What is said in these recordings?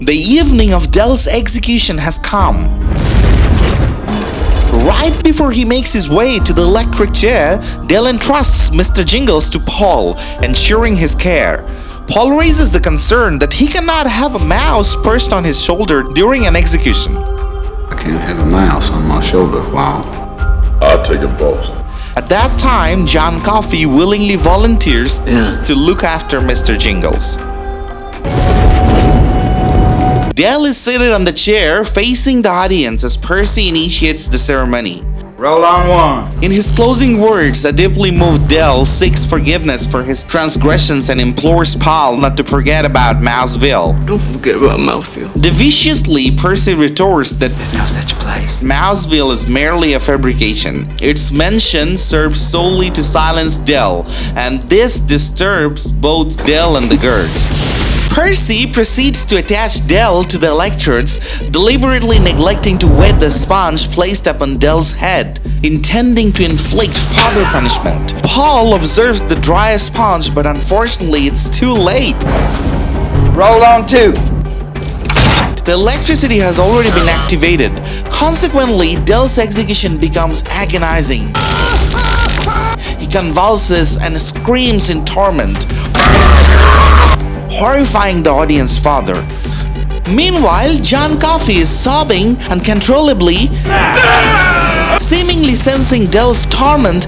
The evening of Dell's execution has come. Right before he makes his way to the electric chair, Dell entrusts Mr. Jingles to Paul, ensuring his care. Paul raises the concern that he cannot have a mouse perched on his shoulder during an execution. I can't have a mouse on my shoulder while I'll take them both. At that time, John Coffey willingly volunteers to look after Mr. Jingles. Dell is seated on the chair facing the audience as Percy initiates the ceremony. Roll on one. In his closing words, a deeply moved Dell seeks forgiveness for his transgressions and implores Paul not to forget about Mouseville. Don't forget about Mouseville. Deviciously, Percy retorts that There's no such place. Mouseville is merely a fabrication. Its mention serves solely to silence Dell, and this disturbs both Dell and the guards. Percy proceeds to attach Dell to the electrodes, deliberately neglecting to wet the sponge placed upon Dell's head, intending to inflict further punishment. Paul observes the dry sponge, but unfortunately it's too late. Roll on two. The electricity has already been activated. Consequently, Dell's execution becomes agonizing. He convulses and screams in torment, horrifying the audience further. Meanwhile, John Coffey is sobbing uncontrollably, seemingly sensing Dell's torment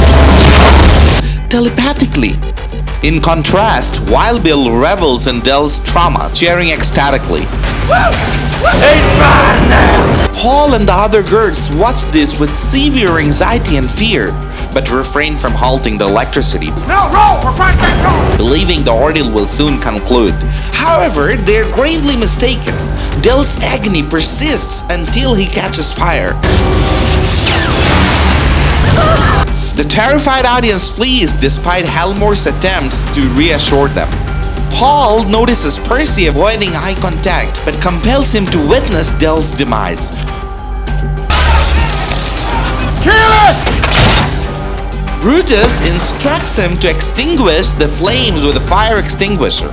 telepathically. In contrast, Wild Bill revels in Dell's trauma, cheering ecstatically. Paul and the other guards watch this with severe anxiety and fear, but refrain from halting the electricity, believing the ordeal will soon conclude. However, they're gravely mistaken. Dell's agony persists until he catches fire. The terrified audience flees despite Helmore's attempts to reassure them. Paul notices Percy avoiding eye contact, but compels him to witness Dell's demise. Kill it! Brutus instructs him to extinguish the flames with a fire extinguisher.